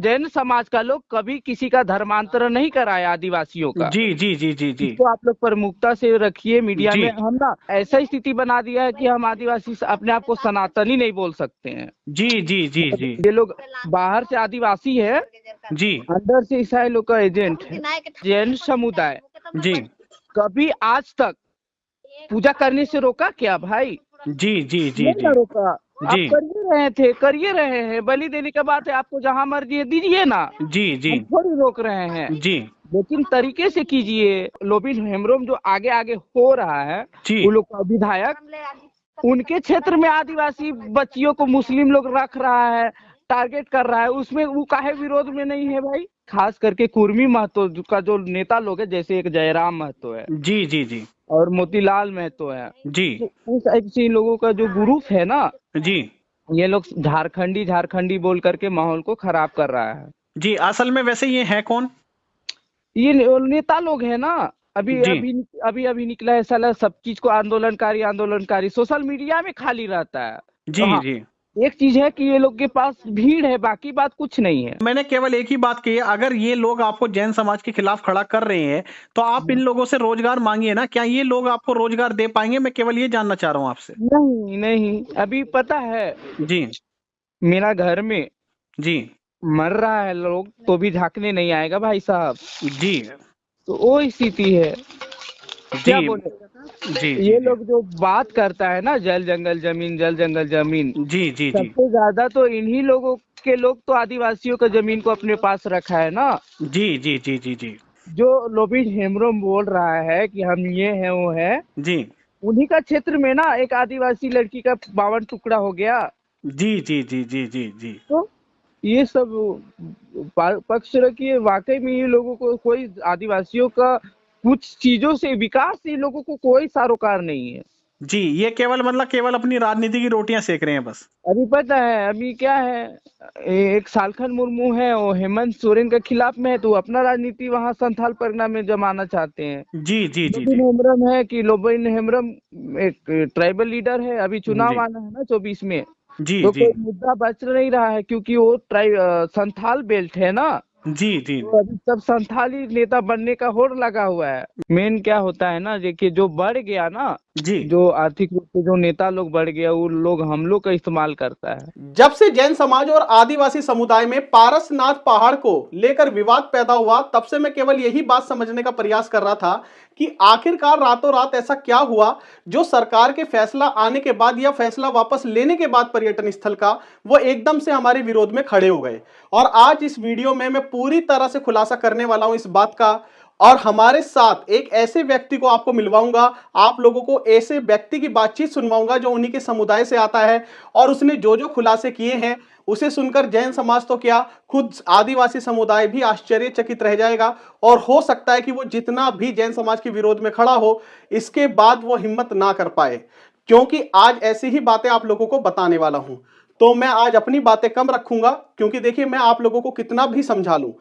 जैन समाज का लोग कभी किसी का धर्मांतरण नहीं कराया आदिवासियों का। जी जी जी जी जी इसको आप लोग प्रमुखता से रखिए मीडिया जी में। हम ना ऐसा स्थिति बना दिया है कि हम आदिवासी अपने आप को सनातनी नहीं बोल सकते हैं। जी जी जी जी ये लोग बाहर से आदिवासी है, जी अंदर से ईसाई लोग का एजेंट है। जैन समुदाय जी कभी आज तक पूजा करने से रोका क्या भाई? जी जी जी नहीं ना जी रोका। आप जी करिए रहे हैं, बलि देने की बात है, आपको जहाँ मर्जी है दीजिए ना, जी जी हम थोड़ी रोक रहे हैं, जी लेकिन तरीके से कीजिए। लोबिन हेम्ब्रोम जो आगे आगे हो रहा है, जी वो लोग का विधायक उनके क्षेत्र में आदिवासी बच्चियों को मुस्लिम लोग रख रहा है, टारगेट कर रहा है, उसमें वो काहे विरोध में नहीं है भाई? खास करके कुर्मी महतो का जो नेता लोग है, जैसे एक जयराम महतो है जी जी जी और मोतीलाल महतो है, जी तो उस ऐसे लोगों का जो ग्रुप है ना, जी ये लोग झारखंडी झारखंडी बोल करके माहौल को खराब कर रहा है। जी असल में वैसे ये है कौन? ये नेता लोग है ना। अभी जी अभी अभी अभी निकला है साला, सब चीज को आंदोलनकारी आंदोलनकारी सोशल मीडिया में खाली रहता है। जी तो हाँ, जी एक चीज है कि ये लोग के पास भीड़ है, बाकी बात कुछ नहीं है। मैंने केवल एक ही बात कही है, अगर ये लोग आपको जैन समाज के खिलाफ खड़ा कर रहे हैं तो आप इन लोगों से रोजगार मांगिए ना। क्या ये लोग आपको रोजगार दे पाएंगे? मैं केवल ये जानना चाह रहा हूं आपसे। नहीं नहीं, अभी पता है, जी मेरा घर में जी मर रहा है लोग तो भी झांकने नहीं आएगा भाई साहब। जी तो वो स्थिति है, जी क्या बोले। जी जी ये जी लोग जो बात करता है ना, जल जंगल जमीन, जल जंगल जमीन, जी जी जी सबसे ज्यादा तो इन्हीं लोगों के लोग तो आदिवासियों का जमीन को अपने पास रखा है ना। जी जी जी जी जी जो लोबिन हेम्ब्रोम बोल रहा है कि हम ये हैं वो है, जी उन्हीं का क्षेत्र में ना एक आदिवासी लड़की का 52 टुकड़ा हो गया। जी जी जी जी जी जी तो ये सब पक्ष रखिए, वाकई में ये लोगों को कोई आदिवासियों का कुछ चीजों से विकास, ये लोगों को कोई सरोकार नहीं है। जी ये केवल मतलब केवल अपनी राजनीति की रोटियां सेक रहे हैं बस। अभी पता है अभी क्या है, एक सालखन मुर्मू है, वो हेमंत सोरेन के खिलाफ में है, तो वो अपना राजनीति वहां संथाल परगना में जमाना चाहते हैं। जी जी जी लोबिन जी हेम्ब्रम है कि लोबिन हेम्ब्रम एक ट्राइबल लीडर है, अभी चुनाव जी आना है ना 24 में, जी तो जी कोई मुद्दा बच नहीं रहा है, क्योंकि वो संथाल बेल्ट है ना। जी जी तो अभी सब संथाली नेता बनने का होड़ लगा हुआ है। मेन क्या होता है ना, देखिए जो बढ़ गया ना, जी जो आर्थिक रूप से जो नेता लोग बढ़ गया, वो लोग हम लोग का इस्तेमाल करता है। जब से जैन समाज और आदिवासी समुदाय में पारसनाथ पहाड़ को लेकर विवाद पैदा हुआ, तब से मैं केवल यही बात समझने का प्रयास कर रहा था कि आखिरकार रातों रात ऐसा क्या हुआ जो सरकार के फैसला आने के बाद या फैसला वापस लेने के बाद पर्यटन स्थल का वो एकदम से हमारे विरोध में खड़े हो गए। और आज इस वीडियो में मैं पूरी तरह से खुलासा करने वाला हूं इस बात का, और हमारे साथ एक ऐसे व्यक्ति को आपको मिलवाऊंगा, आप लोगों को ऐसे व्यक्ति की बातचीत सुनवाऊंगा जो उन्हीं के समुदाय से आता है, और उसने जो जो खुलासे किए हैं उसे सुनकर जैन समाज तो क्या, खुद आदिवासी समुदाय भी आश्चर्यचकित रह जाएगा। और हो सकता है कि वो जितना भी जैन समाज के विरोध में खड़ा हो, इसके बाद वो हिम्मत ना कर पाए, क्योंकि आज ऐसी ही बातें आप लोगों को बताने वाला हूं। तो मैं आज अपनी बातें कम रखूंगा, क्योंकि देखिए मैं आप लोगों को कितना भी समझा लूं,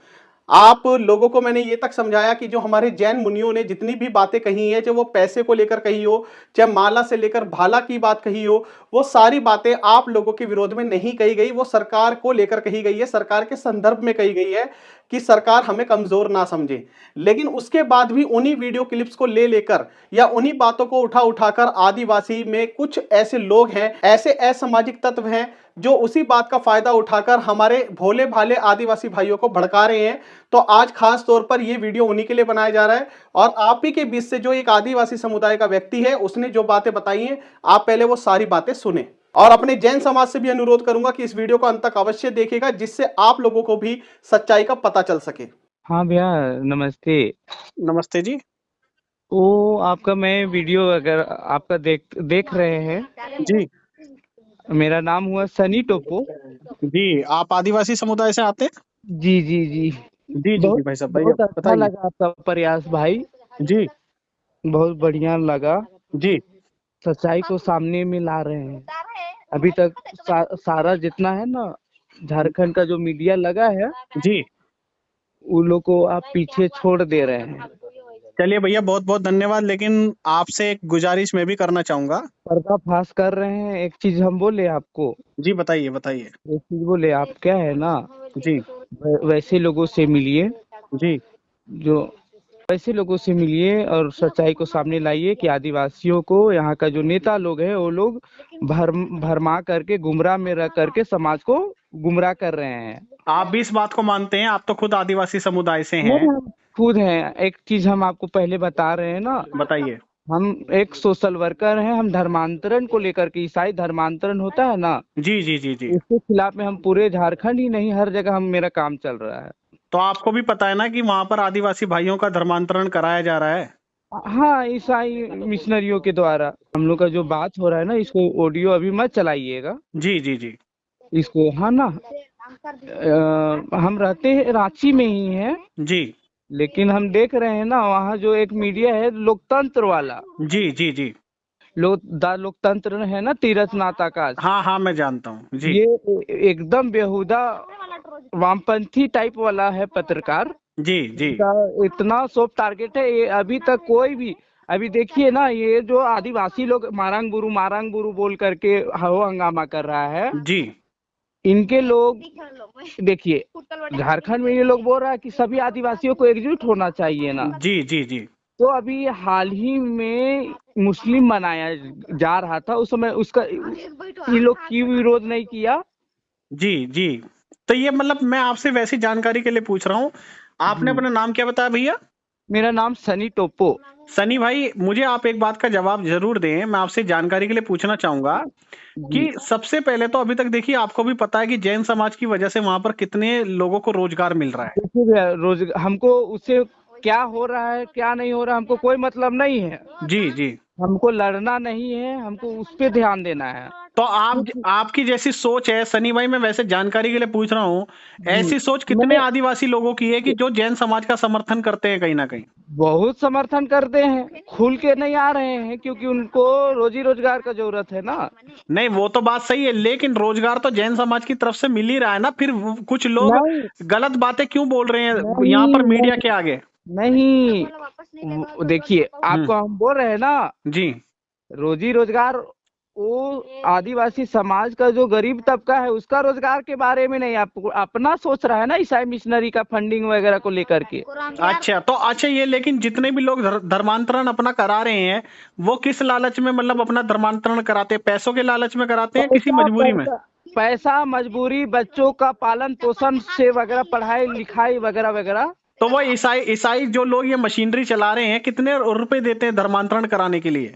आप लोगों को मैंने ये तक समझाया कि जो हमारे जैन मुनियों ने जितनी भी बातें कही है, चाहे वो पैसे को लेकर कही हो, चाहे माला से लेकर भाला की बात कही हो, वो सारी बातें आप लोगों के विरोध में नहीं कही गई, वो सरकार को लेकर कही गई है, सरकार के संदर्भ में कही गई है कि सरकार हमें कमजोर ना समझे। लेकिन उसके बाद भी उन्हीं वीडियो क्लिप्स को ले लेकर या उन्हीं बातों को उठा उठाकर आदिवासी में कुछ ऐसे लोग हैं, ऐसे असामाजिक तत्व हैं जो उसी बात का फायदा उठाकर हमारे भोले भाले आदिवासी भाइयों को भड़का रहे हैं। तो आज खास तौर पर यह वीडियो उन्हीं के लिए बनाया जा रहा है, और आप ही के बीच से जो एक आदिवासी समुदाय का व्यक्ति है उसने जो बातें बताई हैं, आप पहले वो सारी बातें सुने। और अपने जैन समाज से भी अनुरोध करूंगा कि इस वीडियो को अंत तक अवश्य देखिएगा, जिससे आप लोगों को भी सच्चाई का पता चल सके। हाँ भैया, नमस्ते। नमस्ते जी। वो आपका मैं वीडियो अगर आपका देख रहे हैं, जी मेरा नाम हुआ सनी टोपो। जी आप आदिवासी समुदाय से आते हैं? जी जी जी। जी जी जी बहुत भाई साहब, भैया बहुत अच्छा बताइए। लगा आपका प्रयास भाई, जी बहुत बढ़िया लगा। जी सच्चाई को सामने में ला रहे हैं। अभी तक सारा जितना है ना झारखंड का जो मीडिया लगा है, जी उन लोग को आप पीछे छोड़ दे रहे हैं। चलिए भैया, बहुत बहुत धन्यवाद। लेकिन आपसे एक गुजारिश मैं भी करना चाहूंगा। पर्दाफाश कर रहे हैं। एक चीज हम बोले आपको, जी बताइए बताइए। एक चीज बोले, आप क्या है ना, जी वैसे लोगों से मिलिए, जी जो ऐसे लोगों से मिलिए और सच्चाई को सामने लाइए कि आदिवासियों को यहाँ का जो नेता लोग है वो लोग भरमा करके, गुमराह में रह करके समाज को गुमराह कर रहे हैं। आप भी इस बात को मानते हैं? आप तो खुद आदिवासी समुदाय से हैं। नहीं, हम खुद हैं। एक चीज हम आपको पहले बता रहे हैं ना, बताइए। हम एक सोशल वर्कर हैं। हम धर्मांतरण को लेकर के, ईसाई धर्मांतरण होता है ना, जी जी जी जी। उसके खिलाफ में हम पूरे झारखंड ही नहीं, हर जगह हम मेरा काम चल रहा है। तो आपको भी पता है ना कि वहां पर आदिवासी भाइयों का धर्मांतरण कराया जा रहा है। हाँ, ईसाई मिशनरियों के द्वारा। हम लोग का जो बात हो रहा है ना, इसको ऑडियो अभी मत चलाइएगा जी जी जी इसको, हाँ ना। हम रहते हैं रांची में ही हैं, जी लेकिन हम देख रहे हैं ना वहाँ जो एक मीडिया है लोकतंत्र वाला, जी जी जी। लोकतंत्र है ना, तीरथ नाथ आकाश, हाँ हाँ, मैं जानता हूँ जी। ये एकदम बेहुदा वामपंथी टाइप वाला है पत्रकार। जी जी इसका इतना सॉफ्ट टारगेट है, ये अभी तक कोई भी, अभी देखिए ना, ये जो आदिवासी लोग मारंग बुरू बोल करके हो हंगामा कर रहा है, जी इनके लोग देखिए, झारखंड में ये लोग बोल रहा है कि सभी आदिवासियों को एकजुट होना चाहिए ना। जी जी जी तो अभी हाल ही में मुस्लिम मनाया जा रहा था, उस समय उसका ये लोग क्यों विरोध नहीं किया? जी जी। तो ये मतलब मैं आपसे वैसी जानकारी के लिए पूछ रहा हूँ। आपने अपना नाम क्या बताया भैया? मेरा नाम सनी टोप्पो। सनी भाई, मुझे आप एक बात का जवाब जरूर दें। मैं आपसे जानकारी के लिए पूछना चाहूंगा जी। कि सबसे पहले तो अभी तक देखिए, आपको भी पता है कि जैन समाज की वजह से वहां पर कितने लोगों को रोजगार मिल रहा है। देखिए भैया, रोज हमको उससे क्या हो रहा है क्या नहीं हो रहा है हमको कोई मतलब नहीं है। जी जी। हमको लड़ना नहीं है, हमको उस पे ध्यान देना है। तो आपकी जैसी सोच है सनी भाई, मैं वैसे जानकारी के लिए पूछ रहा हूँ, जी, ऐसी सोच कितने मैंने आदिवासी लोगों की है कि जो जैन समाज का समर्थन करते हैं कहीं ना कहीं? बहुत समर्थन करते हैं, खुल के नहीं आ रहे हैं क्योंकि उनको रोजी रोजगार का जरूरत है ना। नहीं, वो तो बात सही है, लेकिन रोजगार तो जैन समाज की तरफ से मिल ही रहा है ना। फिर कुछ लोग नहीं गलत बातें क्यों बोल रहे हैं यहाँ नहीं पर मीडिया नहीं के आगे? नहीं, देखिए आपको हम्म। हम बोल रहे हैं ना, जी रोजी रोजगार वो आदिवासी समाज का जो गरीब तबका है उसका रोजगार के बारे में नहीं, आपको अपना सोच रहा है ना, ईसाई मिशनरी का फंडिंग वगैरह को लेकर के। अच्छा, तो अच्छा ये, लेकिन जितने भी लोग धर्मांतरण अपना करा रहे हैं, वो किस लालच में मतलब अपना धर्मांतरण कराते हैं? पैसों के लालच में कराते हैं, किसी पैसा मजबूरी में? पैसा पैसा, मजबूरी, बच्चों का पालन पोषण से वगैरह, पढ़ाई लिखाई वगैरह वगैरह। तो वो ईसाई ईसाई जो लोग ये मशीनरी चला रहे हैं, कितने रुपए देते हैं धर्मांतरण कराने के लिए?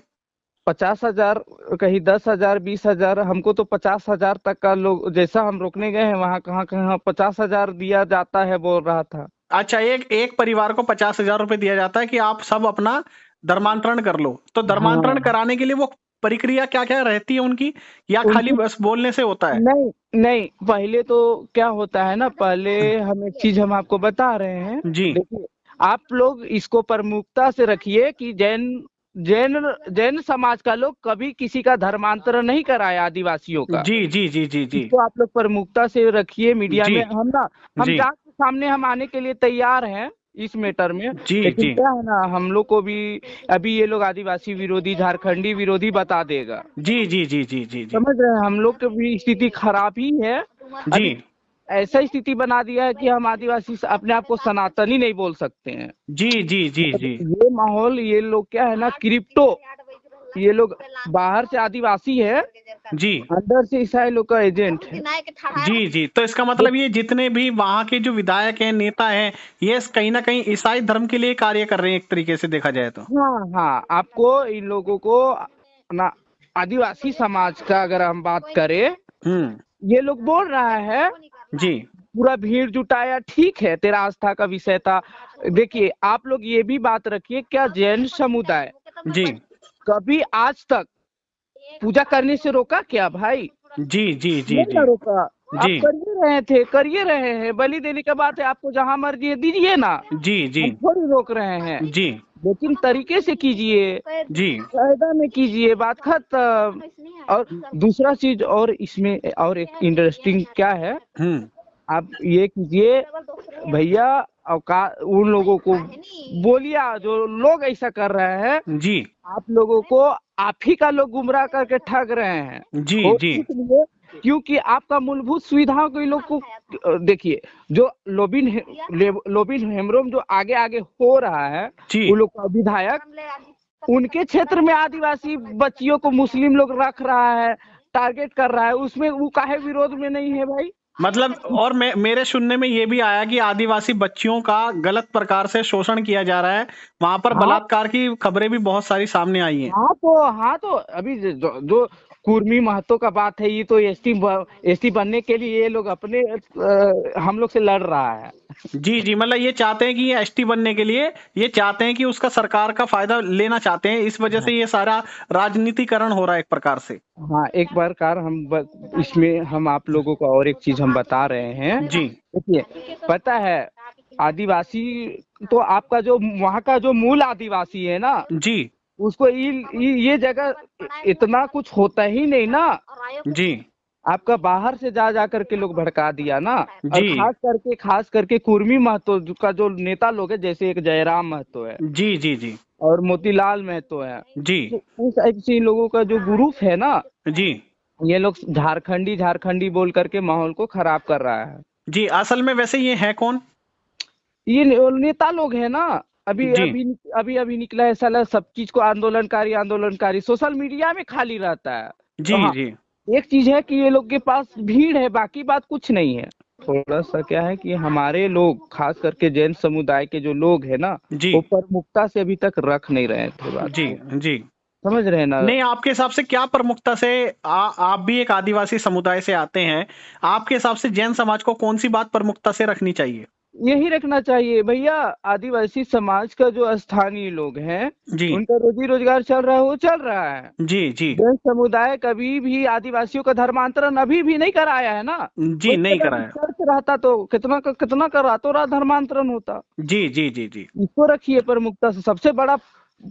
50,000, कहीं 10,000, 20,000, हमको तो 50,000 तक का, लोग जैसा हम रोकने गए हैं वहाँ कहाँ कहाँ 50,000 दिया जाता है बोल रहा था। अच्छा, एक एक परिवार को 50,000 रुपए दिया जाता है कि आप सब अपना धर्मांतरण कर लो। तो धर्मांतरण हाँ, कराने के लिए वो प्रक्रिया क्या क्या रहती है उनकी, या खाली उनकी बस बोलने से होता है? नहीं नहीं, पहले तो क्या होता है ना, पहले हम एक चीज हम आपको बता रहे हैं। जी देखिए, आप लोग इसको प्रमुखता से रखिए कि जैन जैन जैन समाज का लोग कभी किसी का धर्मांतरण नहीं कराया आदिवासियों का। जी जी जी जी जी इसको आप लोग प्रमुखता से रखिए मीडिया जी में। हम जी जांच के सामने हम आने के लिए तैयार हैं इस मैटर में, जी लेकिन जी क्या है ना, हम लोग को भी अभी ये लोग आदिवासी विरोधी, झारखंडी विरोधी बता देगा। जी जी जी जी जी जी समझ रहे हैं, हम लोग की भी स्थिति खराब ही है जी अभी। ऐसा स्थिति बना दिया है कि हम आदिवासी अपने आप को सनातनी नहीं बोल सकते हैं। जी जी जी जी ये माहौल, ये लोग क्या है ना, क्रिप्टो, ये लोग बाहर से आदिवासी है, जी अंदर से ईसाई लोग का एजेंट है। जी जी। तो इसका मतलब ये जितने भी वहां के जो विधायक हैं, नेता हैं, ये कहीं ना कहीं ईसाई धर्म के लिए कार्य कर रहे हैं, एक तरीके से देखा जाए तो। हाँ हाँ, आपको इन लोगों को ना, आदिवासी समाज का अगर हम बात करें, ये लोग बोल रहा है जी पूरा भीड़ जुटाया, ठीक है, तेरा आस्था का विषय था। देखिए, आप लोग ये भी बात रखिए, क्या जैन समुदाय जी कभी आज तक पूजा करने से रोका क्या भाई? जी जी जी नहीं जी ना रोका। आप जी करिए रहे हैं, बलि देने का बात है, आपको जहाँ मर्जी है दीजिए ना, जी जी हम थोड़ी रोक रहे हैं, जी लेकिन तरीके से कीजिए, जी कायदा में कीजिए, बात खत्म। और दूसरा चीज, और इसमें और एक इंटरेस्टिंग क्या है, आप ये कीजिए भैया, उन लोगों को बोलिए, जो लोग ऐसा कर रहे हैं जी आप लोगों को, आप ही का लोग गुमराह करके ठग रहे हैं। जी और जी इसलिए क्योंकि आपका मूलभूत सुविधाओं को इन लोग को देखिए, जो लोबिन हेम्ब्रोम जो आगे आगे हो रहा है, जी उन लोग का विधायक उनके क्षेत्र में आदिवासी बच्चियों को मुस्लिम लोग रख रहा है, टारगेट कर रहा है, उसमें वो काहे विरोध में नहीं है भाई? मतलब, और मेरे सुनने में ये भी आया कि आदिवासी बच्चियों का गलत प्रकार से शोषण किया जा रहा है, वहां पर हाँ बलात्कार की खबरें भी बहुत सारी सामने आई हैं। हाँ तो अभी जो कुर्मी महतो का बात है, ये तो एसटी बनने के लिए ये लोग अपने हम लोग से लड़ रहा है। जी जी, मतलब ये चाहते हैं कि ये एसटी बनने के लिए ये चाहते हैं कि उसका सरकार का फायदा लेना चाहते हैं, इस वजह से ये सारा राजनीतिकरण हो रहा है एक प्रकार से। हाँ, एक प्रकार इसमें हम आप लोगों को और एक चीज हम बता रहे हैं। जी देखिए, पता है आदिवासी तो आपका जो वहाँ का जो मूल आदिवासी है ना, जी उसको ये जगह इतना कुछ होता ही नहीं ना। जी आपका बाहर से जा करके लोग भड़का दिया ना। और जी खास करके कुर्मी महतो का जो नेता लोग है, जैसे एक जयराम महतो है जी जी जी और मोतीलाल महतो है, जी तो उस ऐसे लोगों का जो ग्रुप है ना, जी ये लोग झारखंडी बोल करके माहौल को खराब कर रहा है। जी, असल में वैसे ये है कौन? ये नेता लोग है ना। अभी जी अभी अभी अभी निकला है साला, सब चीज को आंदोलनकारी सोशल मीडिया में खाली रहता है। जी तो हाँ, जी एक चीज है कि ये लोग के पास भीड़ है, बाकी बात कुछ नहीं है। थोड़ा सा क्या है कि हमारे लोग, खास करके जैन समुदाय के जो लोग है ना, जी वो प्रमुखता से अभी तक रख नहीं रहे थे बात जी को। जी। समझ रहे हैं ना? नहीं, आपके हिसाब से क्या प्रमुखता से आप भी एक आदिवासी समुदाय से आते हैं, आपके हिसाब से जैन समाज को कौन सी बात प्रमुखता से रखनी चाहिए? यही रखना चाहिए भैया। आदिवासी समाज का जो स्थानीय लोग हैं, जी उनका रोजी रोजगार चल रहा है, वो चल रहा है। जी जी जैन समुदाय कभी भी आदिवासियों का धर्मांतरण अभी भी नहीं कराया है ना। जी, वही नहीं अगर कराया। चर्च रहता तो कितना का रातों रात धर्मांतरण होता। जी जी जी जी इसको रखिए प्रमुखता से, सबसे बड़ा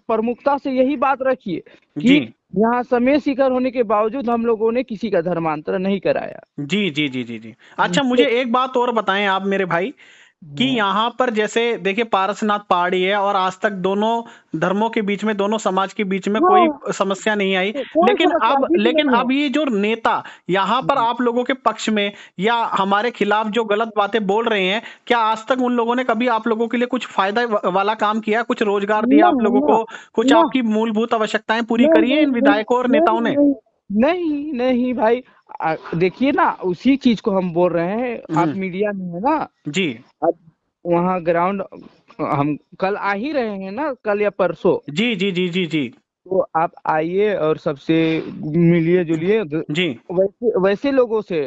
प्रमुखता से यही बात रखिए जी कि यहाँ समय शिखर होने के बावजूद हम लोगों ने किसी का धर्मांतरण नहीं कराया। जी जी जी जी जी। अच्छा, मुझे एक बात और बताएं आप मेरे भाई, कि यहाँ पर जैसे देखिए पारसनाथ पहाड़ी है और आज तक दोनों धर्मों के बीच में, दोनों समाज के बीच में कोई हाँ, समस्या नहीं आई। कोई समस्या अभी भी लेकिन नहीं है। अब ये जो नेता यहाँ पर आप लोगों के पक्ष में या हमारे खिलाफ जो गलत बातें बोल रहे हैं, क्या आज तक उन लोगों ने कभी आप लोगों के लिए कुछ फायदा वाला काम किया, कुछ रोजगार दिया आप ना लोगों ना को, कुछ ना आपकी मूलभूत आवश्यकताएं पूरी नहीं करी है इन नहीं नहीं विधायकों और नेताओं नहीं ने? नहीं नहीं नहीं भाई। देखिए ना, उसी चीज को हम बोल रहे हैं। आप मीडिया में है ना, जी अब वहाँ ग्राउंड हम कल आ ही रहे हैं ना, कल या परसों। जी जी जी जी जी तो आप आइए और सबसे मिलिए जुलिए, जी वैसे वैसे लोगों से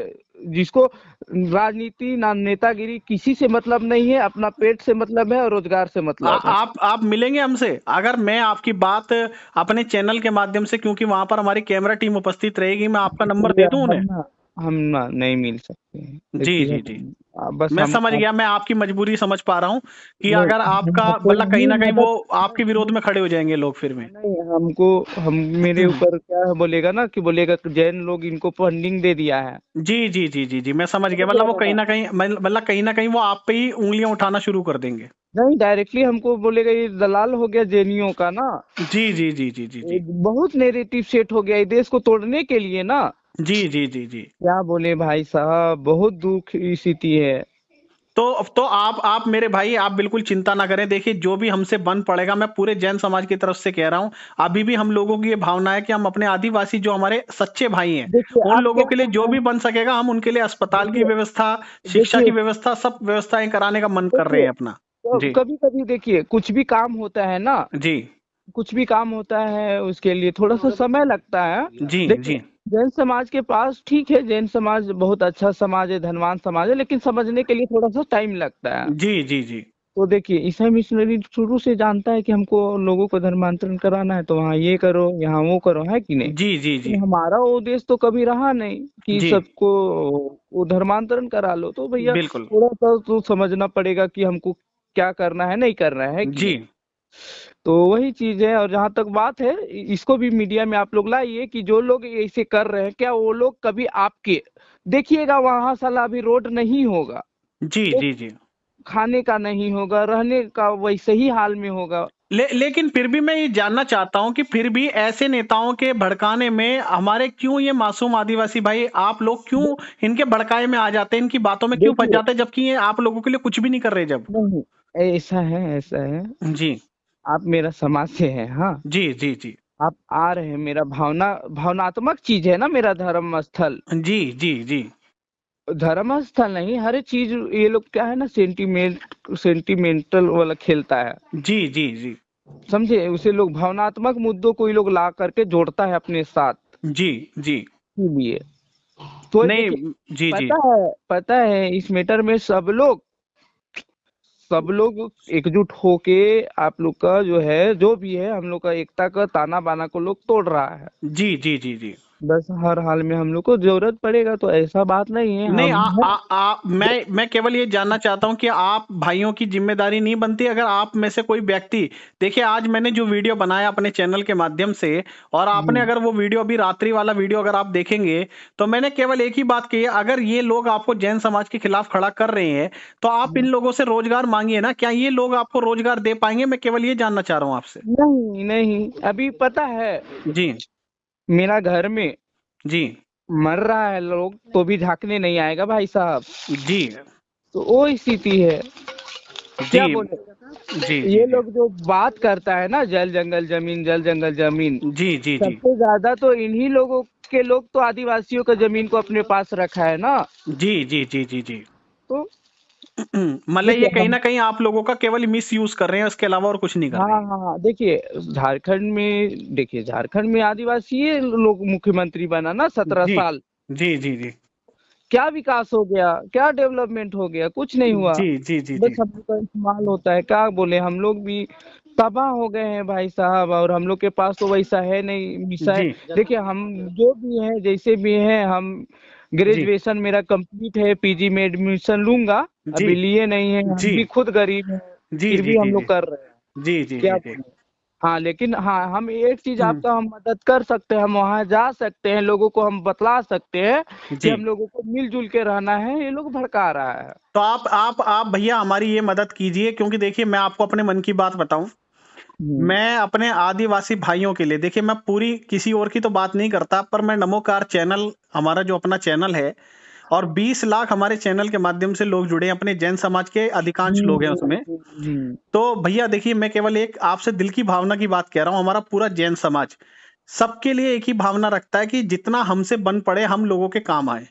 जिसको राजनीति ना नेतागिरी किसी से मतलब नहीं है, अपना पेट से मतलब है और रोजगार से मतलब है। आप मिलेंगे हमसे? अगर मैं आपकी बात अपने चैनल के माध्यम से, क्योंकि वहां पर हमारी कैमरा टीम उपस्थित रहेगी, मैं आपका नंबर दे भैया, दूं उन्हें? हम ना नहीं मिल सकते हैं। एक जी चीज जी है, जी, बस मैं हम समझ गया, मैं आपकी मजबूरी समझ पा रहा हूँ कि नहीं, अगर आपका कोई मतलब कहीं भी ना कहीं वो आपके मदद विरोध में खड़े हो जाएंगे लोग फिर में। नहीं, हम मेरे ऊपर क्या बोलेगा ना, कि बोलेगा कि जैन लोग इनको फंडिंग दे दिया है। जी जी जी जी जी, मैं समझ गया, समझ मतलब रहे वो हैं कहीं ना? ना कहीं मतलब कहीं ना कहीं वो आप पे ही उंगलियां उठाना शुरू कर देंगे। नहीं, डायरेक्टली हमको बोलेगा ये दलाल हो गया जेनियो का ना। जी जी जी जी जी जी बहुत नेरेटिव सेट हो गया है देश को तोड़ने के लिए ना। जी जी जी जी। क्या बोले भाई साहब, बहुत दुख की स्थिति है। तो आप मेरे भाई, आप बिल्कुल चिंता ना करें। देखिए, जो भी हमसे बन पड़ेगा, मैं पूरे जैन समाज की तरफ से कह रहा हूं, अभी भी हम लोगों की ये भावना है कि हम अपने आदिवासी जो हमारे सच्चे भाई हैं, देखिए उन आप लोगों क्या के लिए जो करना भी है, बन सकेगा हम उनके लिए अस्पताल की देखिए व्यवस्था, शिक्षा की देखिए व्यवस्था, सब व्यवस्थाएं कराने का मन कर रहे देखिए हैं अपना। जी कभी कभी देखिए, कुछ भी काम होता है ना, जी कुछ भी काम होता है उसके लिए थोड़ा सा समय लगता है। जी देखिए, जी जैन समाज के पास ठीक है, जैन समाज बहुत अच्छा समाज है, धनवान समाज है, लेकिन समझने के लिए थोड़ा सा टाइम लगता है। जी जी जी तो देखिए, ईसाई मिशनरी शुरू से जानता है कि हमको लोगों को धर्मांतरण कराना है, तो वहाँ ये करो, यहाँ वो करो, है कि नहीं? जी जी जी तो हमारा वो उद्देश्य तो कभी रहा नहीं कि जी, सबको वो धर्मांतरण करा लो। तो भैया बिल्कुल। थोड़ा सा तो समझना पड़ेगा कि हमको क्या करना है, नहीं करना है कि जी नहीं। तो वही चीज है। और जहाँ तक बात है, इसको भी मीडिया में आप लोग लाइए कि जो लोग ऐसे कर रहे हैं, क्या वो लोग कभी आपके देखिएगा वहां साला अभी रोड नहीं होगा। जी तो जी जी खाने का नहीं होगा, रहने का वैसे ही हाल में होगा। लेकिन फिर भी मैं ये जानना चाहता हूं कि फिर भी ऐसे नेताओं के भड़काने में हमारे क्यों ये मासूम आदिवासी भाई आप लोग क्यों इनके भड़काए में आ जाते हैं, इनकी बातों में क्यों फंस देखिए, जाते हैं, जबकि ये आप लोगों के लिए कुछ भी नहीं कर रहे जब। नहीं, ऐसा है, ऐसा है, जी आप मेरा समाज से हैं, हाँ, जी जी जी आप आ रहे हैं, मेरा भावनात्मक चीज है ना, मेरा धर्म स्थल। जी जी जी धर्म स्थल नहीं, हर एक चीज ये लोग क्या है ना, सेंटिमेंटल वाला खेलता है, जी जी जी समझे। उसे लोग भावनात्मक मुद्दों को ये लोग ला करके जोड़ता है अपने साथ, जी जी इसीलिए। तो नहीं देखिए, जी जी पता है इस मैटर में सब लोग एकजुट होके आप लोग का जो है, जो भी है, हम लोग का एकता का ताना बाना को लोग तोड़ रहा है। जी जी जी जी बस हर हाल में हम लोग को जरूरत पड़ेगा, तो ऐसा बात नहीं है, नहीं हम मैं केवल ये जानना चाहता हूं कि आप भाइयों की जिम्मेदारी नहीं बनती अगर आप में से कोई व्यक्ति, देखिए आज मैंने जो वीडियो बनाया अपने चैनल के माध्यम से, और आपने अगर वो वीडियो अभी रात्रि वाला वीडियो अगर आप देखेंगे तो मैंने केवल एक ही बात कही है, अगर ये लोग आपको जैन समाज के खिलाफ खड़ा कर रहे हैं तो आप इन लोगों से रोजगार मांगिए ना, क्या ये लोग आपको रोजगार दे पाएंगे, मैं केवल ये जानना चाह रहा हूं आपसे। नहीं नहीं, अभी पता है, जी मेरा घर में जी मर रहा है लोग तो भी झांकने नहीं आएगा भाई साहब, जी तो वो स्थिति है, क्या जी बोले। जी जी ये जी लोग जो बात करता है ना, जल जंगल जमीन, जल जंगल जमीन, जी जी जी सबसे ज्यादा तो इन्हीं लोगों के लोग तो आदिवासियों का जमीन को अपने पास रखा है ना। जी जी जी जी जी तो मतलब ये देखिए कहीं हम, ना कहीं आप लोगों का केवल मिस यूज कर रहे हैं, उसके अलावा और कुछ नहीं कर हाँ रहे हैं। हाँ, देखिए झारखंड में आदिवासी ये लोग मुख्यमंत्री बना ना 17 जी साल, जी जी जी क्या विकास हो गया, क्या डेवलपमेंट हो गया, कुछ नहीं हुआ। जी जी जी जी बस हम लोग का इस्तेमाल होता है, क्या बोले, हम लोग भी तबाह हो गए हैं भाई साहब, और हम लोग के पास तो वैसा है नहीं विषय। जी देखिए हम जो भी हैं, जैसे भी हैं, हम जी ग्रेजुएशन मेरा कंप्लीट है, पीजी में एडमिशन लूंगा, जी अभी लिए नहीं है, हम जी भी खुद गरीब हैं, जी फिर जी भी हम जी लोग कर रहे हैं, जी जी क्या जी जी बोले। हाँ, लेकिन हाँ, हम एक चीज हम्म, आपका हम मदद कर सकते हैं, हम वहाँ जा सकते हैं, लोगों को हम बतला सकते हैं कि जी हम लोगों को मिलजुल के रहना है, ये लोग भड़का रहा है। तो आप भैया हमारी ये मदद कीजिए, क्योंकि देखिए मैं आपको अपने मन की बात बताऊं, हम्म, मैं अपने आदिवासी भाइयों के लिए, देखिए मैं पूरी किसी और की तो बात नहीं करता, पर मैं नमोकार चैनल, हमारा जो अपना चैनल है, और 20 लाख हमारे चैनल के माध्यम से लोग जुड़े हैं, अपने जैन समाज के अधिकांश लोग हैं उसमें। हम्म। तो भैया देखिए मैं केवल एक आपसे दिल की भावना की बात कह रहा हूं, हमारा पूरा जैन समाज सबके लिए एक ही भावना रखता है कि जितना हमसे बन पड़े हम लोगों के काम आए।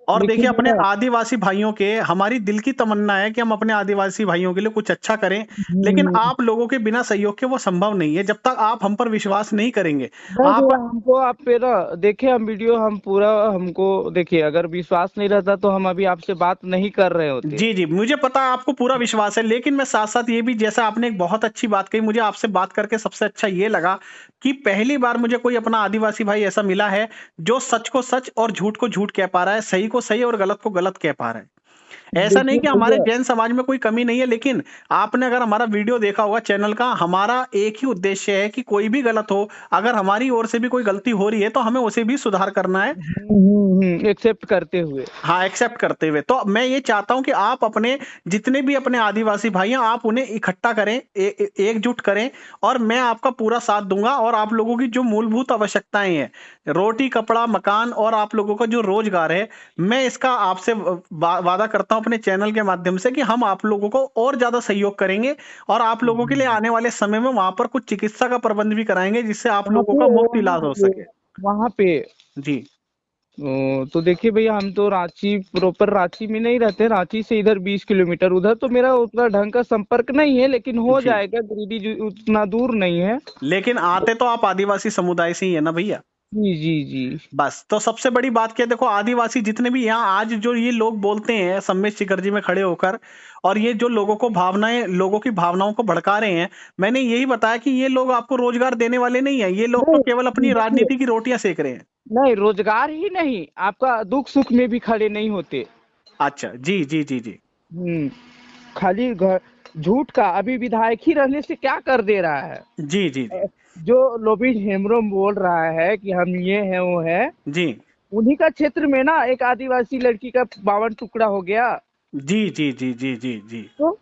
और देखिए देखिए अपने मेरा, आदिवासी भाइयों के, हमारी दिल की तमन्ना है कि हम अपने आदिवासी भाइयों के लिए कुछ अच्छा करें, लेकिन हम्म, आप लोगों के बिना सहयोग के वो संभव नहीं है, जब तक आप हम पर विश्वास नहीं करेंगे। नहीं आप भैया, हमको आप पे ना, देखिए हम वीडियो हम पूरा, हमको देखिए, अगर विश्वास नहीं रहता तो हम अभी आपसे बात नहीं कर रहे होते। जी, जी, मुझे पता है आपको पूरा विश्वास है, लेकिन मैं साथ-साथ ये भी, जैसा आपने एक बहुत अच्छी बात कही, मुझे आपसे बात करके सबसे अच्छा ये लगा कि पहली बार मुझे कोई अपना आदिवासी भाई ऐसा मिला है, जो सच को सच और झूठ को झूठ कह पा रहा है, सही को सही और गलत को गलत कह पा रहा है। ऐसा नहीं देखिए कि हमारे भैया, जैन समाज में कोई कमी नहीं है, लेकिन आपने अगर हमारा वीडियो देखा होगा चैनल का, हमारा एक ही उद्देश्य है कि कोई भी गलत हो, अगर हमारी ओर से भी कोई गलती हो रही है, तो हमें उसे भी सुधार करना है। एक्सेप्ट करते हुए। हाँ, एक्सेप्ट करते हुए। तो मैं ये चाहता हूँ कि आप अपने जितने भी अपने आदिवासी भाई हैं, आप उन्हें इकट्ठा करें, एकजुट करें, और मैं आपका पूरा साथ दूंगा, और आप लोगों की जो मूलभूत आवश्यकताएं हैं, रोटी, कपड़ा, मकान और आप लोगों का जो रोजगार है, मैं इसका आपसे वादा करता हूं अपने चैनल के माध्यम से कि हम आप लोगों को और ज्यादा सहयोग करेंगे, और आप लोगों के लिए आने वाले समय में वहां पर कुछ चिकित्सा का प्रबंध भी कराएंगे, जिससे आप वहाँ लोगों पे का मुफ्त वहाँ इलाज हो पे सके। वहाँ पे जी तो देखिए भैया, हम तो रांची प्रॉपर रांची में नहीं रहते, रांची से इधर 20 किलोमीटर, उधर तो मेरा उतना ढंग का संपर्क नहीं है, लेकिन हो जी, जाएगा, गिरिडीह उतना दूर नहीं है। लेकिन आते तो आप आदिवासी समुदाय से ही है ना भैया। जी जी जी। बस तो सबसे बड़ी बात क्या है, देखो आदिवासी जितने भी यहाँ आज जो ये लोग बोलते हैं सम्मेद शिखर जी में खड़े होकर, और ये जो लोगों को भावनाएं, लोगों की भावनाओं को भड़का रहे हैं, मैंने यही बताया कि ये लोग आपको रोजगार देने वाले नहीं है, ये लोग तो केवल नहीं अपनी देखिए, राजनीति की रोटियां सेक रहे हैं। नहीं रोजगार ही नहीं, आपका दुख सुख में भी खड़े नहीं होते। अच्छा, जी जी जी जी हम्म, खाली झूठ का, अभी विधायक ही रहने से क्या कर दे रहा है। जी जी जी जो लोबिन हेम्ब्रोम बोल रहा है कि हम ये हैं वो है, जी उन्हीं का क्षेत्र में ना एक आदिवासी लड़की का 52 टुकड़ा हो गया। जी जी जी जी जी जी तो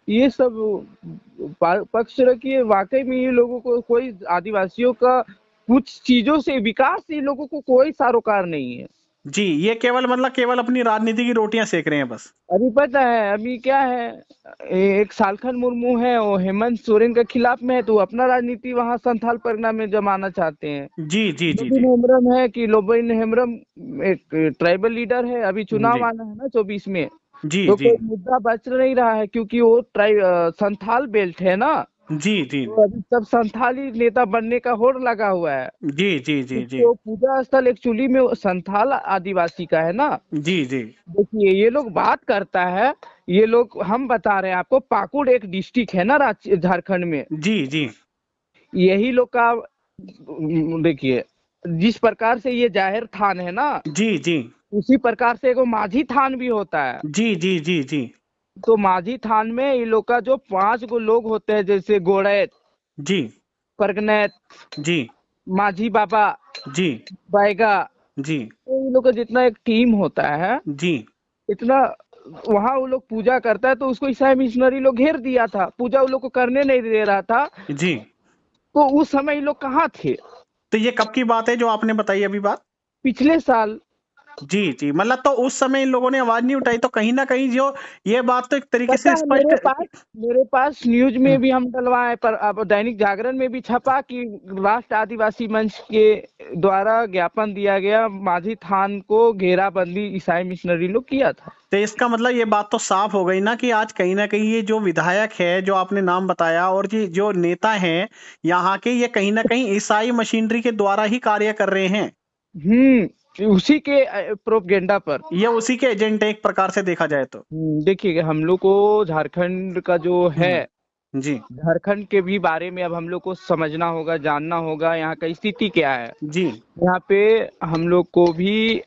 ये सब पक्ष रखिए, वाकई में ये लोगों को कोई आदिवासियों का कुछ चीजों से विकास, ये लोगों को कोई सरोकार नहीं है। जी, ये केवल मतलब केवल अपनी राजनीति की रोटियां सेक रहे हैं बस। अभी पता है अभी क्या है, एक सालखन मुर्मू है, वो हेमंत सोरेन के खिलाफ में है, तो वो अपना राजनीति वहाँ संथाल परगना में जमाना चाहते हैं। जी जी जी लोबिन जी हेम्ब्रम है कि लोबिन हेम्ब्रम एक ट्राइबल लीडर है, अभी चुनाव जी आना है ना 24 में, जी तो जी कोई मुद्दा बच नहीं रहा है, क्योंकि वो संथाल बेल्ट है ना, जी जी तो अभी सब संथाली नेता बनने का होड़ लगा हुआ है। जी जी जी जी तो पूजा स्थल एक्चुअली में वो संथाल आदिवासी का है ना। जी जी देखिए ये लोग बात करता है, ये लोग, हम बता रहे हैं आपको, पाकुड़ एक डिस्ट्रिक्ट है ना झारखंड में, जी जी यही लोग का, देखिए जिस प्रकार से ये जाहिर थान है ना, जी जी उसी प्रकार से एगो माझी थान भी होता है। जी जी जी जी तो माझी थान में ये लोग का जो 5 गो लोग होते हैं, जैसे गोड़ैत, जी परगनैत, जी माझी बाबा, जी बैगा, जी तो ये लोग का जितना एक टीम होता है, जी इतना वहाँ वो लोग पूजा करता है, तो उसको ईसाई मिशनरी लोग घेर दिया था, पूजा वो लोग को करने नहीं दे रहा था। जी तो उस समय ये लोग कहाँ थे? तो ये कब की बात है जो आपने बताई अभी बात? पिछले साल। जी जी मतलब तो उस समय इन लोगों ने आवाज नहीं उठाई, तो कहीं ना कहीं जो ये बात तो एक तरीके पता से है स्पष्ट। मेरे पास न्यूज में भी हम डलवाए, पर अब दैनिक जागरण में भी छपा कि राष्ट्र आदिवासी मंच के द्वारा ज्ञापन दिया गया, माझी थान को घेराबंदी ईसाई मिशनरी लोग किया था। तो इसका मतलब ये बात तो साफ हो गई ना कि आज कहीं ना कहीं ये जो विधायक है जो आपने नाम बताया और ये जो नेता हैं यहाँ के, ये कहीं ना कहीं ईसाई मशीनरी के द्वारा ही कार्य कर रहे हैं। उसी के प्रोपगेंडा पर। ये उसी के एजेंट है एक प्रकार से देखा जाए तो। देखिए हम लोग को झारखंड का जो है, जी झारखंड के भी बारे में अब हम लोग को समझना होगा, जानना होगा, यहाँ का स्थिति क्या है। जी यहाँ पे हम लोग को भी,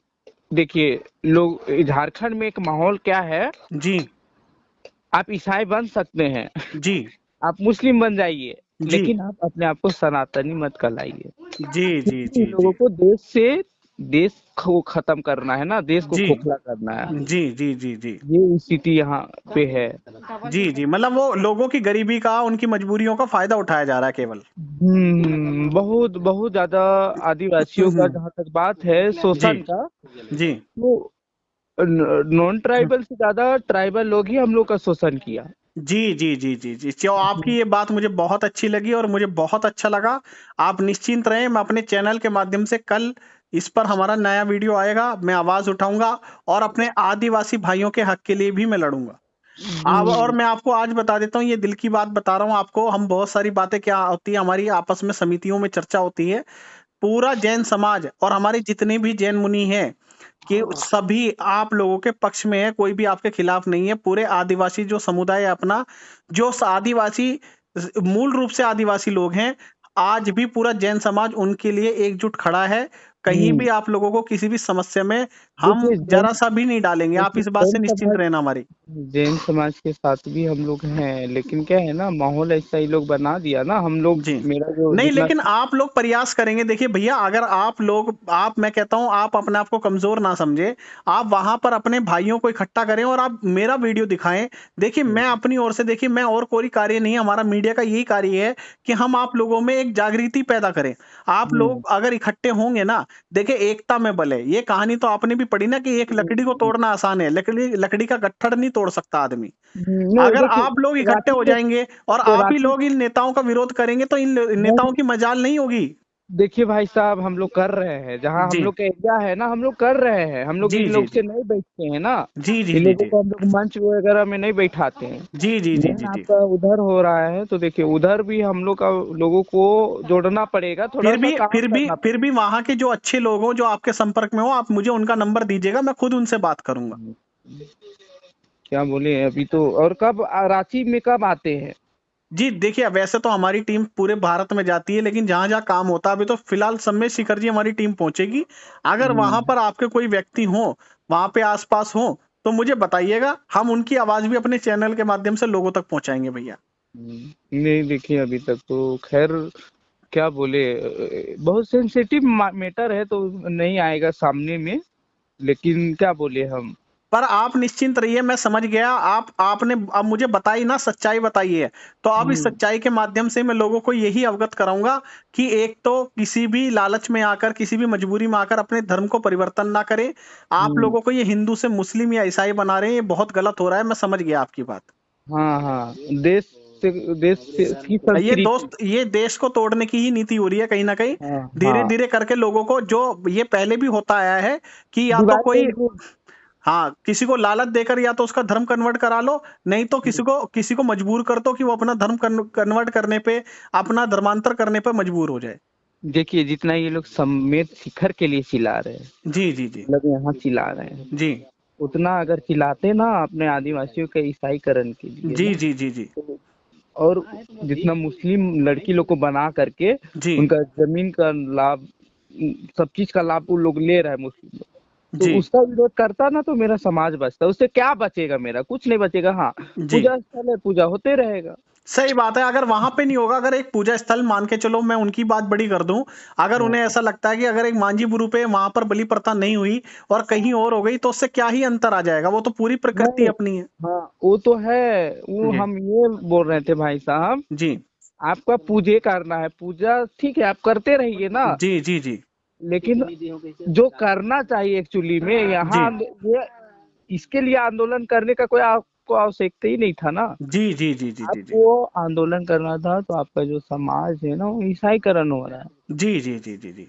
देखिए लोग, झारखंड में एक माहौल क्या है, जी आप ईसाई बन सकते हैं, जी आप मुस्लिम बन जाइए, जी लेकिन आप अपने आप को सनातनी मत कहलाइए, जी जी क्योंकि जी इन लोगों जी को देश को खत्म करना है ना, देश को जी खोखला करना है। जी जी जी जी ये स्थिति यहाँ पे है। जी जी मतलब वो लोगों की गरीबी का, उनकी मजबूरियों का फायदा उठाया जा रहा है केवल। बहुत बहुत ज्यादा आदिवासियों का जहाँ तक बात है जी शोषण का, जी तो नॉन ट्राइबल से ज्यादा ट्राइबल लोग ही हम लोग का शोषण किया। जी जी जी जी जी जो आपकी ये बात मुझे बहुत अच्छी लगी और मुझे बहुत अच्छा लगा। आप निश्चिंत रहें, मैं अपने चैनल के माध्यम से कल इस पर हमारा नया वीडियो आएगा, मैं आवाज उठाऊंगा और अपने आदिवासी भाइयों के हक के लिए भी मैं लड़ूंगा। अब और मैं आपको आज बता देता हूँ, ये दिल की बात बता रहा हूँ आपको। हम बहुत सारी बातें क्या होती है हमारी आपस में समितियों में चर्चा होती है, पूरा जैन समाज और हमारे जितने भी जैन मुनि हैं कि सभी आप लोगों के पक्ष में है, कोई भी आपके खिलाफ नहीं है। पूरे आदिवासी जो समुदाय है अपना, जो आदिवासी मूल रूप से आदिवासी लोग हैं, आज भी पूरा जैन समाज उनके लिए एकजुट खड़ा है। कहीं भी आप लोगों को किसी भी समस्या में हम देखिए जरा सा भी नहीं डालेंगे, आप देखिए इस बात से निश्चिंत रहना हमारी। जैन समाज के साथ भी हम लोग हैं, लेकिन क्या है ना, माहौल ऐसा ही लोग बना दिया ना, हम लोग, जी मेरा जो नहीं, जितना, लेकिन आप लोग प्रयास करेंगे। देखिए भैया, अगर आप लोग, आप, मैं कहता हूं आप अपने आप को कमजोर ना समझे, आप वहां पर अपने भाइयों को इकट्ठा करें और आप मेरा वीडियो दिखाएं। देखिए मैं अपनी ओर से, देखिए मैं और कोई कार्य नहीं, हमारा मीडिया का यही कार्य है कि हम आप लोगों में एक जागृति पैदा करें। आप लोग अगर इकट्ठे होंगे ना, देखिए एकता में बल है। ये कहानी तो आपने भी पढ़ी ना कि एक लकड़ी को तोड़ना आसान है, लकड़ी लकड़ी का गट्ठर नहीं तोड़ सकता आदमी। नहीं अगर देखिए, आप लोग इकट्ठे रांची हो में जाएंगे और तो आप ही रांची, लोग इन नेताओं का विरोध करेंगे तो इन नेताओं की मजाल नहीं होगी। देखिए भाई साहब, हम लोग कर रहे हैं, जहाँ हम जी लोग का एरिया है ना, हम लोग कर रहे हैं, हम लोग जी इन जी लोग से नहीं बैठते हैं ना, जी जी इन जी लोगों जी को हम लोग मंच वगैरह में नहीं बैठाते हैं। जी जी जी मेन जी जी आपका उधर हो रहा है, तो देखिए उधर भी हम लोग का, लोगों को जोड़ना पड़ेगा, थोड़ा फिर सा भी काम फिर भी करना फिर भी वहां के जो अच्छे लोग हो, जो आपके संपर्क में हो, आप मुझे उनका नंबर दीजिएगा, मैं खुद उनसे बात करूंगा। पड़ेगा। क्या बोले अभी तो, और कब रांची में कब आते हैं? जी देखिए, वैसे तो हमारी टीम पूरे भारत में जाती है, लेकिन जहां जहां काम होता है, अभी तो फिलहाल सम्मेद शिखर जी हमारी टीम पहुंचेगी। अगर वहां पर आपके कोई व्यक्ति हो, वहां पे आसपास हो, तो मुझे बताइएगा, हम उनकी आवाज भी अपने चैनल के माध्यम से लोगों तक पहुंचाएंगे भैया। नहीं देखिए अभी तक तो खैर, क्या बोले, बहुत सेंसिटिव मैटर है, तो नहीं आएगा सामने में, लेकिन क्या बोले हम। पर आप निश्चिंत रहिए, मैं समझ गया। आपने अब मुझे बताई ना, सच्चाई बताई है, तो अब इस सच्चाई के माध्यम से मैं लोगों को यही अवगत कराऊंगा कि एक तो किसी भी लालच में आकर, किसी भी मजबूरी में आकर अपने धर्म को परिवर्तन ना करें। आप लोगों को ये हिंदू से मुस्लिम या ईसाई बना रहे हैं, ये बहुत गलत हो रहा है। मैं समझ गया आपकी बात। हाँ हाँ, देश की ये संस्कृति। दोस्त, ये देश को तोड़ने की ही नीति हो रही है कहीं ना कहीं, हाँ धीरे हाँ, धीरे करके लोगों को, जो ये पहले भी होता आया है कि या तो डिवाइड कोई, एंड रूल। हाँ, किसी को लालच देकर या तो उसका धर्म कन्वर्ट करा लो, नहीं तो किसी को मजबूर कर दो कि वो अपना धर्म कन्वर्ट करने पे, अपना धर्मांतर करने पे मजबूर हो जाए। देखिए, जितना ये लोग समेत शिखर के लिए चिल्ला रहे हैं, जी जी जी मतलब यहाँ चिल्ला रहे हैं, जी उतना अगर चिल्लाते ना अपने आदिवासियों के ईसाईकरण के लिए जी ना, जी जी जी और जितना मुस्लिम लड़की लोग को बना करके जी उनका जमीन का लाभ, सब चीज का लाभ वो लोग ले रहा है मुस्लिम लोग, तो जी उसका विरोध करता ना तो मेरा समाज बचता। उससे क्या बचेगा? मेरा कुछ नहीं बचेगा। हाँ, जी, पूजा स्थल है, पूजा होते रहेगा। सही बात है। अगर वहां पे नहीं होगा, अगर एक पूजा स्थल मान के चलो, मैं उनकी बात बड़ी कर दूं, अगर हाँ उन्हें ऐसा लगता है कि अगर एक मांझी बुरु पे वहां पर बलि प्रथा नहीं हुई और कहीं और हो गई, तो उससे क्या ही अंतर आ जाएगा? वो तो पूरी प्रकृति नहीं, अपनी है। हाँ वो तो है। वो जी हम ये बोल रहे थे भाई साहब, जी आपका पूजे करना है, पूजा ठीक है, आप करते रहिए ना, जी जी जी लेकिन जो करना चाहिए एक्चुअली में जी यहाँ, ये इसके लिए आंदोलन करने का कोई आपको आवश्यकता ही नहीं था ना। जी जी जी जी जी जी आपको आंदोलन करना था तो आपका जो समाज है ना, वो ईसाईकरण हो रहा है, जी जी जी जी जी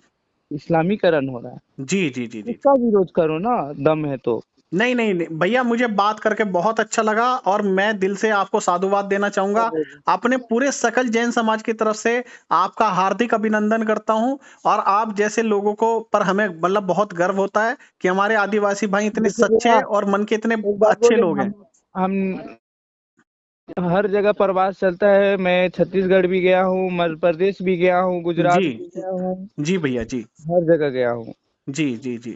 इस्लामीकरण हो रहा है। जी जी जी जी इसका विरोध करो ना, दम है तो। नहीं नहीं नहीं भैया, मुझे बात करके बहुत अच्छा लगा और मैं दिल से आपको साधुवाद देना चाहूंगा। अपने पूरे सकल जैन समाज की तरफ से आपका हार्दिक अभिनंदन करता हूं। और आप जैसे लोगों को पर हमें मतलब बहुत गर्व होता है कि हमारे आदिवासी भाई इतने देखिए भैया, सच्चे और मन के इतने एक बात अच्छे बोले, लोग हैं। हम हर जगह प्रवास चलता है। मैं छत्तीसगढ़ भी गया हूँ, मध्य प्रदेश भी गया हूँ, गुजरात जी भी गया हूँ, जी भैया जी हर जगह गया हूँ। जी जी जी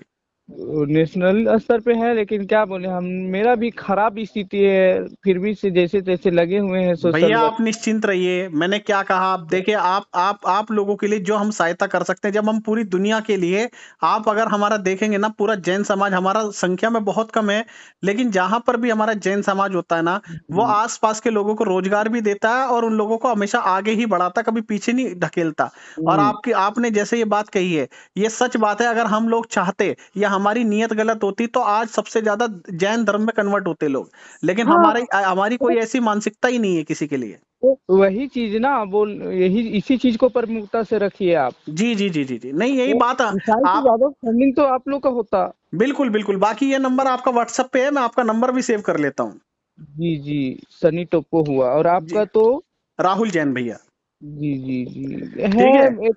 नेशनल स्तर पे है, लेकिन क्या बोले हम, मेरा भी खराब स्थिति है, फिर भी से जैसे तैसे लगे हुए हैं सोशल भैया, वर्क। आप निश्चिंत रहिए। मैंने क्या कहा, आप देखिए, आप लोगों के लिए जो हम सहायता कर सकते हैं, जब हम पूरी दुनिया के लिए, आप अगर हमारा देखेंगे ना, पूरा जैन समाज हमारा संख्या में बहुत कम है, लेकिन जहां पर भी हमारा जैन समाज होता है ना, वो आसपास के लोगों को रोजगार भी देता है और उन लोगों को हमेशा आगे ही बढ़ाता, कभी पीछे नहीं ढकेलता। और आपने जैसे ये बात कही है, ये सच बात है। अगर हम लोग चाहते या हमारी नीयत गलत होती, तो आज सबसे ज्यादा जैन धर्म में कन्वर्ट होते लोग, लेकिन हाँ, हमारी हमारी कोई ऐसी मानसिकता ही नहीं है किसी के लिए। तो वही चीज ना बोल, यही इसी चीज को प्रमुखता से रखिए आप। जी जी जी जी जी नहीं, यही तो बात है। ईसाई से आप ज्यादा फंडिंग तो आप लोग का होता। बिल्कुल बिल्कुल। बाकी ये नंबर आपका व्हाट्सएप पे है, मैं आपका नंबर भी सेव कर लेता हूँ। जी जी, सनी टोप्पो हुआ, और जी, आपका तो? राहुल जैन भैया। जी जी जी, है। ठीक है। एक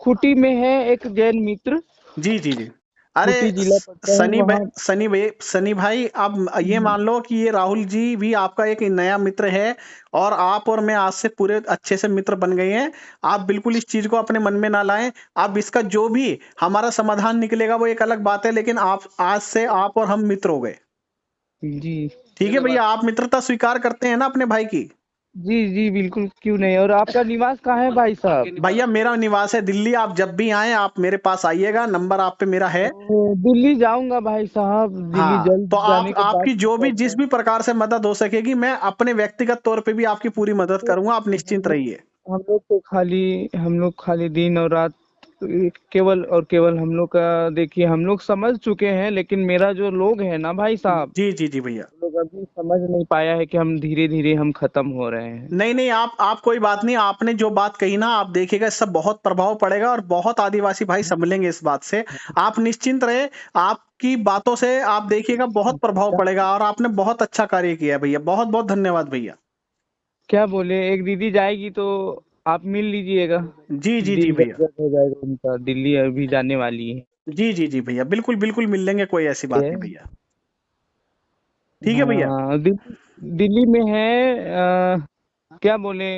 खूंटी में है एक जैन मित्र, जी जी जी अरे खूंटी जिला पड़ता है सनी भाई, वहाँ। सनी भाई, आप ये मान लो कि ये राहुल जी भी आपका एक नया मित्र है, और आप और मैं आज से पूरे अच्छे से मित्र बन गए हैं। आप बिल्कुल इस चीज को अपने मन में ना लाएं। आप इसका जो भी हमारा समाधान निकलेगा वो एक अलग बात है, लेकिन आप आज से आप और हम मित्र हो गए। जी ठीक है भैया, आप मित्रता स्वीकार करते हैं ना अपने भाई की? जी जी, बिल्कुल, क्यों नहीं। और आपका निवास कहाँ है भाई साहब? भैया, मेरा निवास है दिल्ली। आप जब भी आए आप मेरे पास आइएगा, नंबर आप पे मेरा है। दिल्ली जाऊंगा भाई साहब, दिल्ली हाँ, जल्द तो आप जाने के बाद आपकी जो भी करते जिस हैं। भी प्रकार से मदद हो सकेगी, मैं अपने व्यक्तिगत तौर पे भी आपकी पूरी मदद तो करूंगा। आप हम निश्चिंत लोग रहिए। हम लोग खाली दिन और रात, केवल और केवल हम लोग का, देखिए हम लोग समझ चुके हैं, लेकिन मेरा जो लोग है ना भाई साहब, जी जी जी भैया। लोग अभी समझ नहीं पाया है कि हम धीरे धीरे हम खत्म हो रहे हैं। नहीं नहीं, आप कोई बात नहीं। आपने जो बात कही ना, आप देखिएगा इससे बहुत प्रभाव पड़ेगा और बहुत आदिवासी भाई संभलेंगे इस बात से। आप निश्चिंत रहे। आपकी बातों से आप देखिएगा बहुत प्रभाव पड़ेगा, और आपने बहुत अच्छा कार्य किया है भैया। बहुत बहुत धन्यवाद भैया। क्या बोले, एक दीदी जाएगी तो आप मिल लीजिएगा। जी जी जी डील भैया। हो जाएगा उनका, दिल्ली अभी जाने वाली है। जी जी जी भैया, बिल्कुल बिल्कुल मिल लेंगे, कोई ऐसी बात नहीं भैया। ठीक है भैया। हाँ, दिल्ली में है। क्या बोले,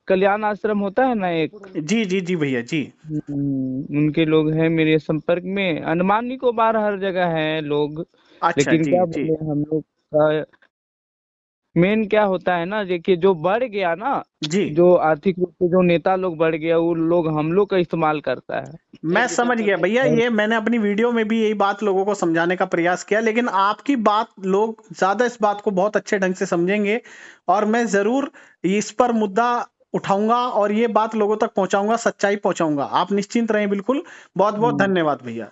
कल्याण आश्रम होता है ना एक, जी जी जी भैया जी। उनके लोग हैं मेरे संपर्क में। अंडमान निकोबार हर जगह है लोग, अच्छा लेकिन जी क्या जी बोले हम लोग का मेन क्या होता है ना, देखिए जो बढ़ गया ना, जी जो आर्थिक रूप से जो नेता लोग बढ़ गया, वो लोग हम लोग का इस्तेमाल करता है। मैं समझ गया भैया, और ये मैंने अपनी वीडियो में भी यही बात लोगों को समझाने का प्रयास किया, लेकिन आपकी बात लोग ज्यादा इस बात को बहुत अच्छे ढंग से समझेंगे और मैं जरूर इस पर मुद्दा उठाऊंगा और ये बात लोगों तक पहुंचाऊंगा, सच्चाई पहुंचाऊंगा। आप निश्चिंत रहें बिल्कुल। बहुत बहुत धन्यवाद भैया।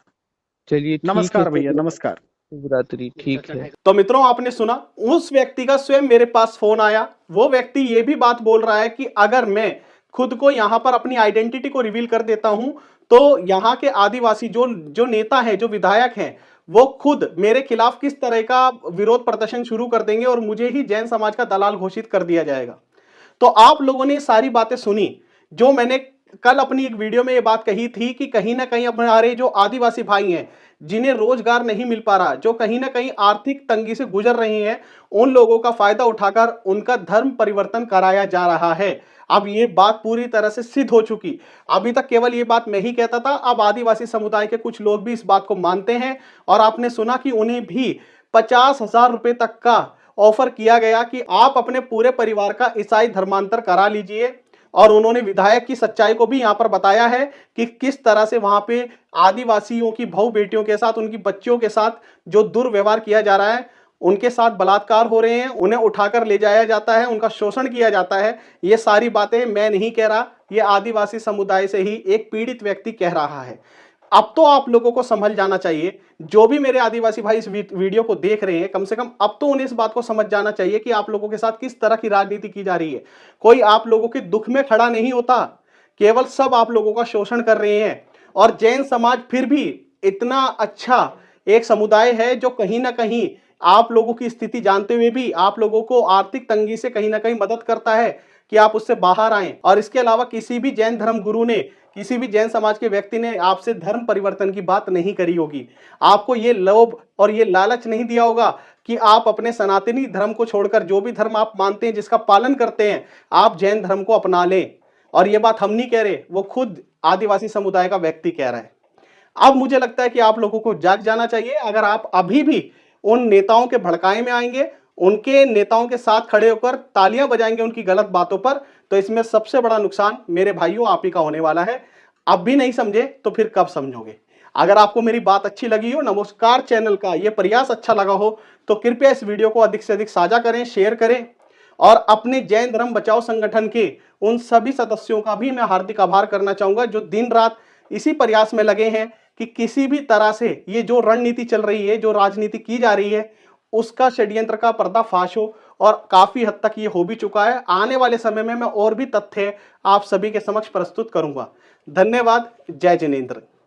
चलिए ठीक है, नमस्कार भैया, चलिए, नमस्कार। शुभ रात्रि, ठीक है। तो मित्रों, आपने सुना, उस व्यक्ति का स्वयं मेरे पास फोन आया। वो व्यक्ति ये भी बात बोल रहा है कि अगर मैं खुद को यहां पर अपनी आइडेंटिटी को रिवील कर देता हूं तो यहां के आदिवासी जो जो नेता हैं, जो विधायक हैं, वो खुद मेरे खिलाफ किस तरह का विरोध प्रदर्शन शुरू कर देंगे और मुझे ही जैन समाज का दलाल घोषित कर दिया जाएगा। तो आप लोगों ने सारी बातें सुनी। जो मैंने कल अपनी एक वीडियो में ये बात कही थी कि कहीं ना कहीं हमारे जो आदिवासी भाई हैं, जिन्हें रोजगार नहीं मिल पा रहा, जो कहीं ना कहीं आर्थिक तंगी से गुजर रही हैं, उन लोगों का फायदा उठाकर उनका धर्म परिवर्तन कराया जा रहा है। अब ये बात पूरी तरह से सिद्ध हो चुकी। अभी तक केवल ये बात मैं ही कहता था, अब आदिवासी समुदाय के कुछ लोग भी इस बात को मानते हैं और आपने सुना कि उन्हें भी 50,000 रुपए तक का ऑफर किया गया कि आप अपने पूरे परिवार का ईसाई धर्मांतर करा लीजिए। और उन्होंने विधायक की सच्चाई को भी यहां पर बताया है कि किस तरह से वहां पे आदिवासियों की बहु बेटियों के साथ, उनकी बच्चियों के साथ जो दुर्व्यवहार किया जा रहा है, उनके साथ बलात्कार हो रहे हैं, उन्हें उठाकर ले जाया जाता है, उनका शोषण किया जाता है। ये सारी बातें मैं नहीं कह रहा, ये आदिवासी समुदाय से ही एक पीड़ित व्यक्ति कह रहा है। अब तो आप लोगों को समझ जाना चाहिए, जो भी मेरे आदिवासी भाई इस वीडियो को देख रहे हैं, कम से कम अब तो उन्हें इस बात को समझ जाना चाहिए कि आप लोगों के साथ किस तरह की राजनीति की जा रही है। कोई आप लोगों के दुख में खड़ा नहीं होता, केवल सब आप लोगों का शोषण कर रहे हैं। और जैन समाज फिर भी इतना अच्छा एक समुदाय है जो कहीं ना कहीं आप लोगों की स्थिति जानते हुए भी आप लोगों को आर्थिक तंगी से कहीं ना कहीं मदद करता है कि आप उससे बाहर आएं। और इसके अलावा किसी भी जैन धर्म गुरु ने, किसी भी जैन समाज के व्यक्ति ने आपसे धर्म परिवर्तन की बात नहीं करी होगी। आपको ये लोभ और ये लालच नहीं दिया होगा कि आप अपने सनातनी धर्म को छोड़कर जो भी धर्म आप मानते हैं, जिसका पालन करते हैं, आप जैन धर्म को अपना लें। और ये बात हम नहीं कह रहे, वो खुद आदिवासी समुदाय का व्यक्ति कह रहा है। अब मुझे लगता है कि आप लोगों को जाग जाना चाहिए। अगर आप अभी भी उन नेताओं के भड़काए में आएंगे, उनके नेताओं के साथ खड़े होकर तालियां बजाएंगे उनकी गलत बातों पर, तो इसमें सबसे बड़ा नुकसान मेरे भाइयों आप ही का होने वाला है। अब भी नहीं समझे तो फिर कब समझोगे। अगर आपको मेरी बात अच्छी लगी हो, नमस्कार चैनल का यह प्रयास अच्छा लगा हो, तो कृपया इस वीडियो को अधिक से अधिक साझा करें, शेयर करें। और अपने जैन धर्म बचाओ संगठन के उन सभी सदस्यों का भी मैं हार्दिक आभार करना चाहूंगा जो दिन रात इसी प्रयास में लगे हैं कि किसी भी तरह से ये जो रणनीति चल रही है, जो राजनीति की जा रही है, उसका षड्यंत्र का पर्दाफाश हो। और काफी हद तक ये हो भी चुका है। आने वाले समय में मैं और भी तथ्य आप सभी के समक्ष प्रस्तुत करूंगा। धन्यवाद। जय जिनेंद्र।